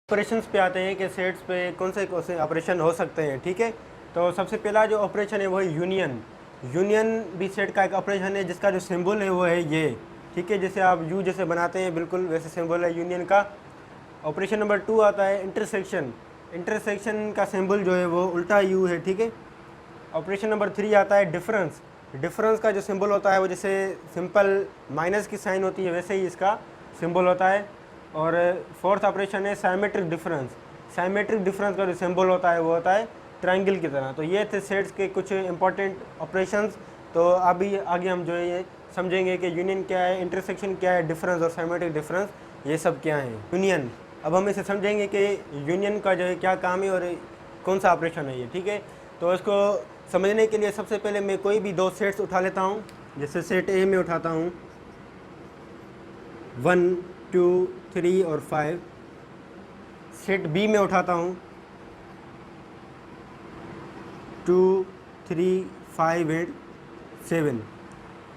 Operations पे आते हैं कि सेट्स पे कौन से ऑपरेशन हो सकते हैं। ठीक है, तो सबसे पहला जो ऑपरेशन है वो है यूनियन। यूनियन भी सेट का एक ऑपरेशन है जिसका जो सिंबल है वो है ये। ठीक है, जैसे आप यू जैसे बनाते हैं बिल्कुल वैसे सिंबल है यूनियन का। ऑपरेशन नंबर 2 आता है इंटरसेक्शन। इंटरसेक्शन का सिंबल जो है वो उल्टा यू है। ठीक है, ऑपरेशन नंबर 3 आता है डिफरेंस। डिफरेंस का जो सिंबल होता है वो जैसे सिंपल माइनस की साइन होती है वैसे ही इसका सिंबल होता है। और फोर्थ ऑपरेशन है साइमेट्रिक डिफरेंस। साइमेट्रिक डिफरेंस का जो सिंबल होता है वो होता है ट्रायंगल की तरह। तो ये थे सेट्स के कुछ इंपॉर्टेंट ऑपरेशंस। तो अभी आगे हम जो है ये समझेंगे कि यूनियन क्या है, इंटरसेक्शन क्या है, डिफरेंस और साइमेट्रिक डिफरेंस ये सब क्या है। यूनियन, अब हम इसे समझेंगे कि यूनियन का जो है क्या काम है और कौन सा ऑपरेशन है ये। ठीक है, तो इसको समझने के लिए सबसे पहले मैं कोई भी दो सेट्स उठा लेता हूँ। जैसे सेट ए में उठाता हूँ 1 2 3 और 5। सेट बी में उठाता हूँ 2 3 5 एंड 7।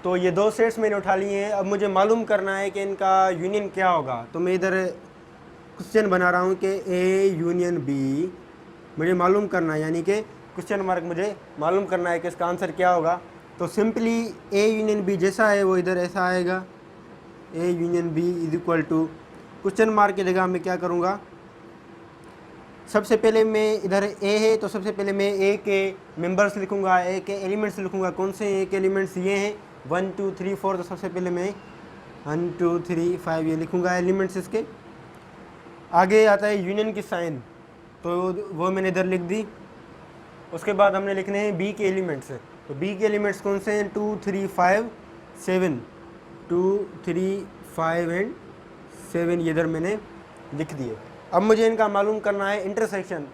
तो ये दो सेट्स मैंने उठा लिए हैं। अब मुझे मालूम करना है कि इनका यूनियन क्या होगा। तो मैं इधर क्वेश्चन बना रहा हूँ कि ए यूनियन बी मुझे मालूम करना है, यानी कि क्वेश्चन मार्क मुझे मालूम करना है कि इसका आंसर क्या होगा। तो सिंपली ए यूनियन बी जैसा है वो इधर ऐसा आएगा। A union B is equal to question mark की जगह मैं क्या करूँगा, सबसे पहले मैं इधर ए है तो सबसे पहले मैं ए के मेंबर्स लिखूँगा, ए के एलिमेंट्स लिखूँगा। कौन से ए के एलिमेंट्स ये हैं 1 2 3 4। तो सबसे पहले मैं 1 2 3 5 ये लिखूँगा एलिमेंट्स इसके। आगे आता है यूनियन की साइन, तो वो मैंने इधर लिख दी। उसके बाद हमने लिखने हैं बी के एलिमेंट्स। तो बी के एलिमेंट्स कौन से हैं 2 3 5 7। 2 3 5 एंड 7 ये इधर मैंने लिख दिए। अब मुझे इनका मालूम करना है इंटरसेक्शन,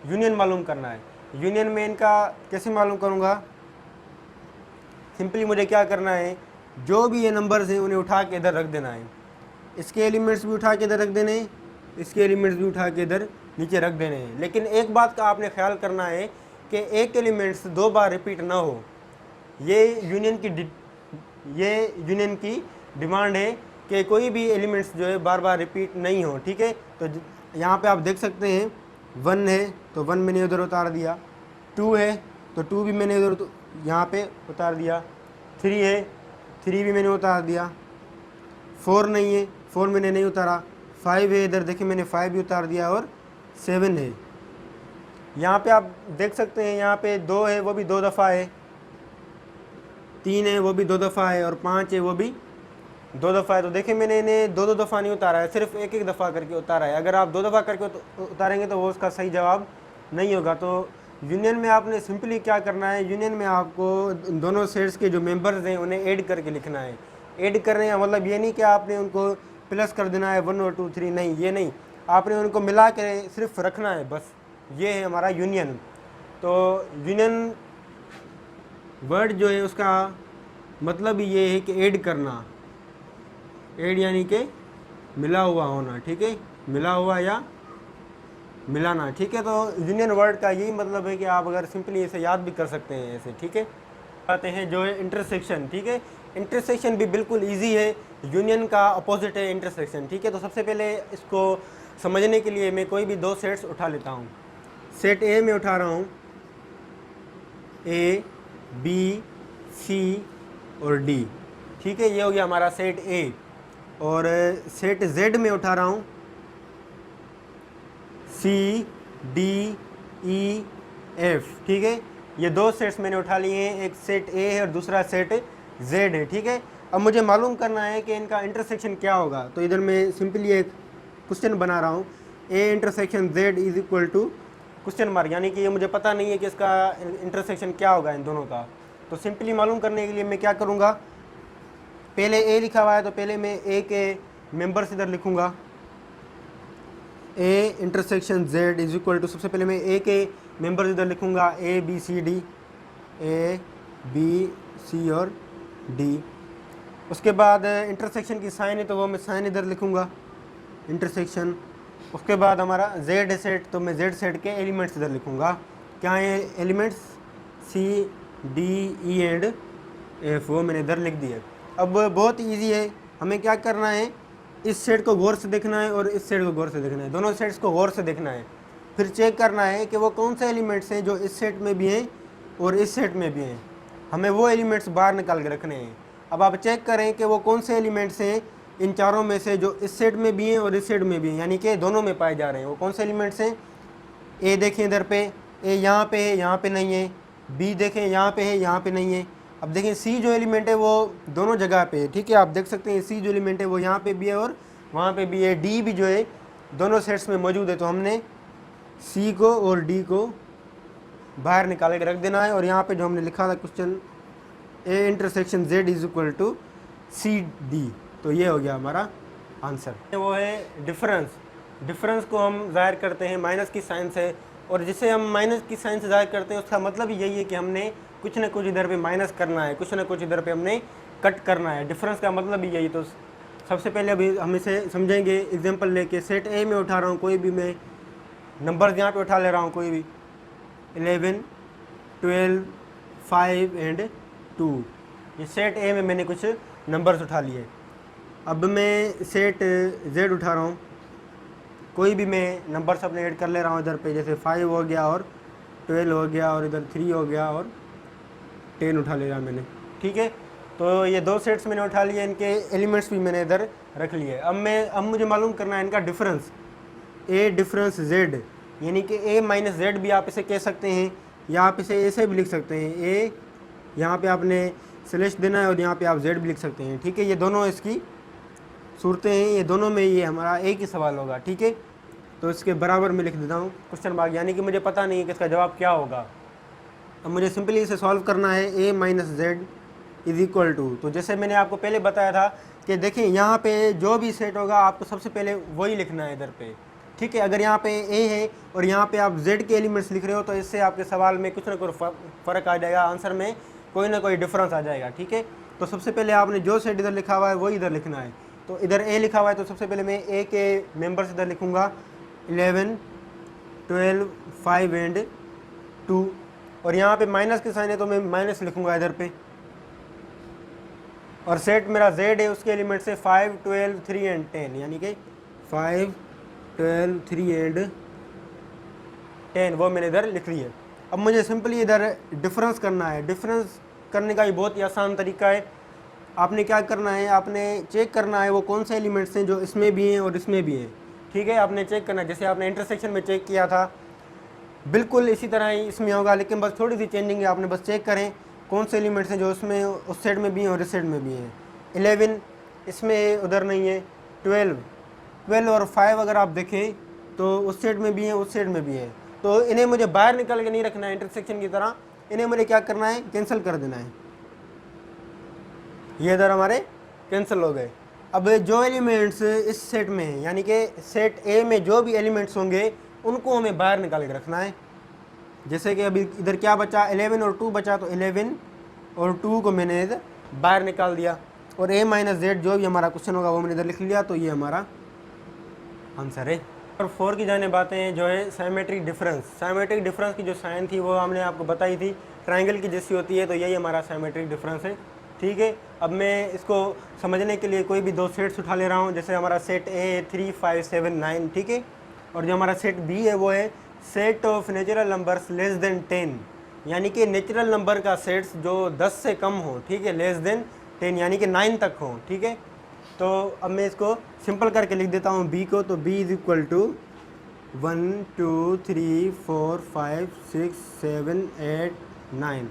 यूनियन मालूम करना है। यूनियन में इनका कैसे मालूम करूँगा, सिंपली मुझे क्या करना है, जो भी ये नंबर्स हैं उन्हें उठा के इधर रख देना है। इसके एलिमेंट्स भी उठा के इधर रख देने हैं, इसके एलिमेंट्स भी उठा के इधर नीचे रख देने हैं। लेकिन एक बात का आपने ख्याल करना है कि एक एलिमेंट्स दो बार रिपीट ना हो। ये यूनियन की डिमांड है कि कोई भी एलिमेंट्स जो है बार बार रिपीट नहीं हो। ठीक है, तो यहाँ पे आप देख सकते हैं 1 है तो 1 मैंने उधर उतार दिया, 2 है तो 2 भी मैंने उधर यहाँ पे उतार दिया, 3 है 3 भी मैंने उतार दिया, 4 नहीं है 4 मैंने नहीं उतारा, 5 है इधर देखिए मैंने 5 भी उतार दिया, और 7 है। यहाँ पे आप देख सकते हैं यहाँ पे 2 है वो भी 2 दफ़ा है, 3 है वो भी 2 दफ़ा है, और 5 है वो भी 2 दफ़ा है। तो देखिए मैंने इन्हें 2 दफ़ा नहीं उतारा है, सिर्फ एक एक दफ़ा करके उतारा है। अगर आप 2 दफ़ा करके उतारेंगे तो वो उसका सही जवाब नहीं होगा। तो यूनियन में आपने सिंपली क्या करना है, यूनियन में आपको दोनों सेट्स के जो मेंबर्स हैं उन्हें ऐड करके लिखना है। ऐड करने का मतलब ये नहीं कि आपने उनको प्लस कर देना है 1 और 2 3, नहीं ये नहीं, आपने उनको मिला के सिर्फ रखना है बस। ये है हमारा यूनियन। तो यूनियन वर्ड जो है उसका मतलब ये है कि ऐड करना, ऐड यानी कि मिला हुआ होना। ठीक है, मिला हुआ या मिलाना। ठीक है, तो यूनियन वर्ड का यही मतलब है कि आप अगर सिंपली इसे याद भी कर सकते हैं ऐसे। ठीक है, आते हैं जो है इंटरसेक्शन। ठीक है, इंटरसेक्शन भी बिल्कुल इजी है, यूनियन का अपोजिट है इंटरसेक्शन। ठीक है, तो सबसे पहले इसको समझने के लिए मैं कोई भी दो सेट्स उठा लेता हूँ। सेट ए में उठा रहा हूँ ए बी सी और डी। ठीक है, ये हो गया हमारा सेट ए। और सेट जेड में उठा रहा हूँ सी डी ई एफ। ठीक है, ये दो सेट्स मैंने उठा लिए हैं, एक सेट ए है और दूसरा सेट जेड है। ठीक है, अब मुझे मालूम करना है कि इनका इंटरसेक्शन क्या होगा। तो इधर मैं सिंपली एक क्वेश्चन बना रहा हूँ, A intersection Z is equal to question mark, यानी कि ये मुझे पता नहीं है कि इसका इंटरसेक्शन क्या होगा इन दोनों का। तो सिंपली मालूम करने के लिए मैं क्या करूँगा, पहले ए लिखा हुआ है तो पहले मैं ए के मेंबर्स इधर लिखूँगा, A intersection Z is equal to, सबसे पहले मैं ए के मेंबर्स इधर लिखूँगा A B C D, A B C और डी। उसके बाद इंटरसेक्शन की साइन है तो वो मैं साइन इधर लिखूँगा इंटरसेक्शन। उसके बाद हमारा जेड सेट, तो मैं जेड सेट के एलिमेंट्स इधर लिखूँगा। क्या है elements, C D E and F, वो मैंने इधर लिख दिया। अब बहुत इजी है, हमें क्या करना है, इस सेट को गौर से देखना है और इस सेट को गौर से देखना है, दोनों सेट्स को गौर से देखना है। फिर चेक करना है कि वो कौन से एलिमेंट्स हैं जो इस सेट में भी हैं और इस सेट में भी हैं। हमें वो एलिमेंट्स बाहर निकाल के रखने हैं। अब आप चेक करें कि वो कौन से एलिमेंट्स हैं इन चारों में से जो इस सेट में भी हैं और इस सेट में भी हैं, यानी कि दोनों में पाए जा रहे हैं। वो कौन से एलिमेंट्स हैं? ए देखें इधर पे, ए यहाँ पे है, यहाँ पे नहीं है। बी देखें यहाँ पे है, यहाँ पे नहीं है। अब देखें सी जो एलिमेंट है वो दोनों जगह पे है, ठीक है। आप देख सकते हैं सी जो एलिमेंट है वो यहाँ पे भी है और वहाँ पे भी है। डी भी जो है दोनों सेट्स में मौजूद है, तो हमने सी को और डी को बाहर निकाल के रख देना है। और यहाँ पे जो हमने लिखा था question, A intersection Z is equal to C D, तो ये हो गया हमारा आंसर। वो है डिफरेंस। डिफरेंस को हम ज़ाहिर करते हैं माइनस की साइन से, और जिसे हम माइनस की साइन से ज़ाहिर करते हैं उसका मतलब यही है कि हमने कुछ ना कुछ इधर पे माइनस करना है, कुछ ना कुछ इधर पे हमने कट करना है। डिफरेंस का मतलब ही यही। तो सबसे पहले अभी हम इसे समझेंगे एग्जांपल लेके। सेट ए में उठा रहा हूँ कोई भी मैं नंबर्स, यहाँ पे उठा ले रहा हूँ कोई भी 11, 12, 5 एंड 2। ये सेट ए में मैंने कुछ नंबर्स उठा लिए। अब मैं सेट जेड उठा रहा हूँ, कोई भी मैं नंबर्स अपने ऐड कर ले रहा हूँ इधर पे, जैसे 5 हो गया और 12 हो गया और इधर 3 हो गया और 10 उठा ले रहा मैंने, ठीक है। तो ये दो सेट्स मैंने उठा लिए, इनके एलिमेंट्स भी मैंने इधर रख लिए। अब मुझे मालूम करना है इनका डिफरेंस, ए डिफरेंस जेड, यानी कि ए माइनस जेड भी आप इसे कह सकते हैं, या आप इसे ऐसे भी लिख सकते हैं। ए यहाँ पे आपने स्लैश देना है और यहाँ पे आप जेड भी लिख सकते हैं, ठीक है। ये दोनों इसकी सूरतें हैं, ये दोनों में ये हमारा एक ही सवाल होगा, ठीक है। तो इसके बराबर में लिख देता हूँ क्वेश्चन मार्क, यानी कि मुझे पता नहीं है कि इसका जवाब क्या होगा। अब मुझे सिंपली इसे सॉल्व करना है। A minus Z is equal to, तो जैसे मैंने आपको पहले बताया था कि देखें यहाँ पे जो भी सेट होगा आपको सबसे पहले वही लिखना है इधर पे, ठीक है। अगर यहाँ पे ए है और यहाँ पे आप जेड के एलिमेंट्स लिख रहे हो तो इससे आपके सवाल में कुछ ना कुछ फ़र्क आ जाएगा, आंसर में कोई ना कोई डिफरेंस आ जाएगा, ठीक है। तो सबसे पहले आपने जो सेट इधर लिखा हुआ है वही इधर लिखना है। तो इधर ए लिखा हुआ है तो सबसे पहले मैं ए के मेंबर्स इधर लिखूँगा 11, 12, 5 एंड 2, और यहाँ पे माइनस के साइन है तो मैं माइनस लिखूँगा इधर पे। और सेट मेरा जेड है, उसके एलिमेंट से 5, 12, 3 एंड 10, यानी कि 5, 12, 3 एंड 10 वो मैंने इधर लिख ली है। अब मुझे सिंपली इधर डिफरेंस करना है। डिफरेंस करने का ही बहुत ही आसान तरीका है। आपने क्या करना है, आपने चेक करना है वो कौन से एलिमेंट्स हैं जो इसमें भी हैं और इसमें भी हैं, ठीक है। आपने चेक करना है जैसे आपने इंटरसेक्शन में चेक किया था, बिल्कुल इसी तरह ही इसमें होगा, लेकिन बस थोड़ी सी चेंजिंग है। आपने बस चेक करें कौन से एलिमेंट्स हैं जो उसमें उस साइड में भी हैं और इस साइड में भी हैं। 11 इसमें है, उधर नहीं है। 12 और 5 अगर आप देखें तो उस साइड में भी हैं, उस साइड में भी हैं। तो इन्हें मुझे बाहर निकल के नहीं रखना है इंटरसेक्शन की तरह, इन्हें मुझे क्या करना है, कैंसिल कर देना है। ये इधर हमारे कैंसिल हो गए। अब जो एलिमेंट्स इस सेट में हैं, यानी कि सेट ए में जो भी एलिमेंट्स होंगे उनको हमें बाहर निकाल के रखना है। जैसे कि अभी इधर क्या बचा, 11 और 2 बचा, तो 11 और 2 को मैंने इधर बाहर निकाल दिया, और ए माइनस जेड जो भी हमारा क्वेश्चन होगा वो मैंने इधर लिख लिया, तो ये हमारा आंसर है। और 4 की जाने बातें हैं जो है साइमेट्रिक डिफरेंस। साइमेट्रिक डिफरेंस की जो साइन थी वो हमने आपको बताई थी, ट्रायंगल की जैसी होती है, तो यही हमारा साइमेट्रिक डिफरेंस है, ठीक है। अब मैं इसको समझने के लिए कोई भी दो सेट्स उठा ले रहा हूँ। जैसे हमारा सेट ए है 3, 5, 7, 9, ठीक है। और जो हमारा सेट बी है वो है set of natural numbers less than 10, यानी कि नेचुरल नंबर का सेट्स जो 10 से कम हो, ठीक है, लेस देन 10 यानी कि 9 तक हो, ठीक है। तो अब मैं इसको सिंपल करके लिख देता हूँ बी को। तो बी इज इक्वल टू 1, 2, 3, 4, 5, 6, 7, 8, 9,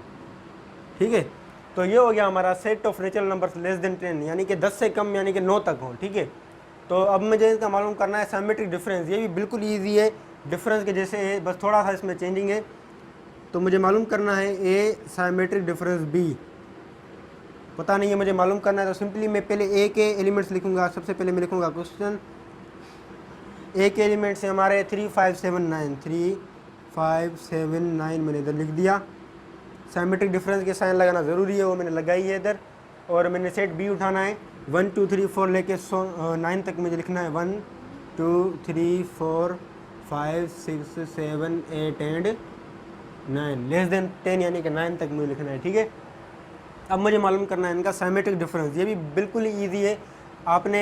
ठीक है। तो ये हो गया हमारा set of natural numbers less than 10, यानी कि 10 से कम यानी कि 9 तक हो, ठीक है। तो अब मुझे इसका मालूम करना है साइमेट्रिक डिफरेंस। ये भी बिल्कुल ईजी है, डिफरेंस के जैसे है, बस थोड़ा सा इसमें चेंजिंग है। तो मुझे मालूम करना है ए साइमेट्रिक डिफरेंस बी, पता नहीं है मुझे मालूम करना है। तो सिंपली मैं पहले ए के एलिमेंट्स लिखूंगा। सबसे पहले मैं लिखूंगा क्वेश्चन, ए के एलिमेंट्स हैं हमारे 3, 5, 7, 9, 3, 5, 7, 9 मैंने इधर लिख दिया। साइमेट्रिक डिफरेंस के साइन लगाना ज़रूरी है, वो मैंने लगाई है इधर। और मैंने सेट बी उठाना है, 1, 2, 3, 4 लेके 9 तक मुझे लिखना है। 1, 2, 3, 4, 5, 6, 7, 8 एंड 9 लेस देन 10 यानी कि 9 तक मुझे लिखना है, ठीक है। अब मुझे मालूम करना है इनका साइमेट्रिक डिफरेंस। ये भी बिल्कुल ही ईजी है। आपने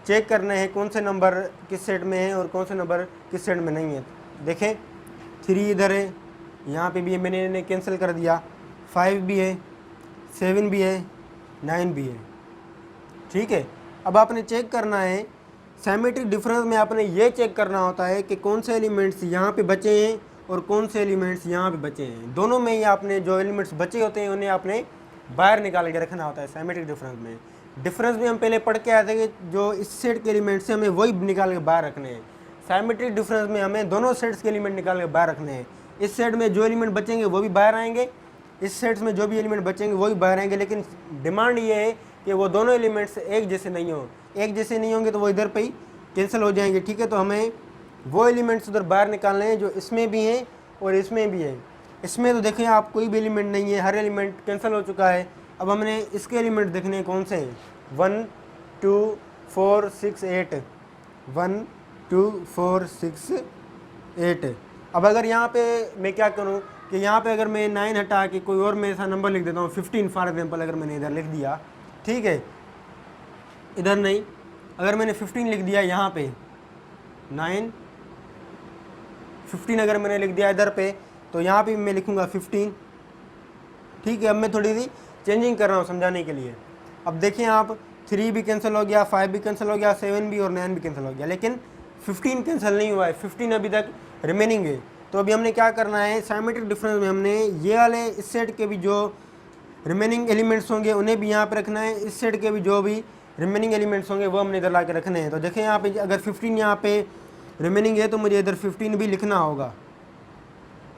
चेक करना है कौन से नंबर किस सेट में है और कौन से नंबर किस सेट में नहीं है। देखें 3 इधर है, यहाँ पे भी है, मैंने इन्हें कैंसिल कर दिया। 5 भी है, 7 भी है, 9 भी है। ठीक है, अब आपने चेक करना है सिमेट्रिक डिफरेंस में, आपने ये चेक करना होता है कि कौन से एलिमेंट्स यहाँ पे बचे हैं और कौन से एलिमेंट्स यहाँ पे बचे हैं। दोनों में ही आपने जो एलिमेंट्स बचे होते हैं उन्हें आपने बाहर निकाल के रखना होता है सिमेट्रिक डिफरेंस में। डिफरेंस में हम पहले पढ़ के आए थे कि जो इस सेट के एलिमेंट्स हैं हमें वही निकाल के बाहर रखने हैं। सिमेट्रिक डिफरेंस में हमें दोनों सेट्स के एलिमेंट निकाल के बाहर रखने हैं। इस सेट में जो एलिमेंट बचेंगे वो भी बाहर आएंगे, इस सेट्स में जो भी एलिमेंट बचेंगे वो भी बाहर आएंगे, लेकिन डिमांड ये है कि वो दोनों एलिमेंट्स एक जैसे नहीं हो। एक जैसे नहीं होंगे तो वो इधर पे ही कैंसिल हो जाएंगे। ठीक है, तो हमें वो एलिमेंट्स उधर बाहर निकालने हैं जो इसमें भी हैं और इसमें भी है। इसमें तो देखें आप कोई भी एलिमेंट नहीं है, हर एलिमेंट कैंसिल हो चुका है। अब हमने इसके एलिमेंट देखने हैं कौन से हैं, 1 2 4 6 8, 1 2 4 6 8। अब अगर यहाँ पे मैं क्या करूँ कि यहाँ पे अगर मैं 9 हटा के कोई और मैं ऐसा नंबर लिख देता हूँ, 15 फॉर एग्जाम्पल अगर मैंने इधर लिख दिया, ठीक है, इधर नहीं, अगर मैंने 15 लिख दिया यहाँ पे 9 15 अगर मैंने लिख दिया इधर पे, तो यहाँ पे मैं लिखूँगा 15। ठीक है, अब मैं थोड़ी सी चेंजिंग कर रहा हूँ समझाने के लिए। अब देखिए आप 3 भी कैंसिल हो गया, 5 भी कैंसिल हो गया, 7 भी और 9 भी कैंसिल हो गया, लेकिन 15 कैंसिल नहीं हुआ है, 15 अभी तक रिमेनिंग है। तो अभी हमने क्या करना है, सिमेट्रिक डिफरेंस में हमने ये वाले इस सेट के भी जो रिमेनिंग एलिमेंट्स होंगे उन्हें भी यहाँ पे रखना है, इस सेट के भी जो भी रिमेनिंग एलिमेंट्स होंगे वो हमने इधर ला के रखने हैं। तो देखें यहाँ पे अगर 15 यहाँ पे रिमेनिंग है तो मुझे इधर 15 भी लिखना होगा।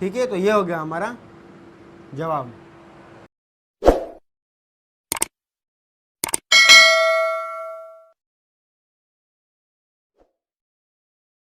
ठीक है, तो ये हो गया हमारा जवाब।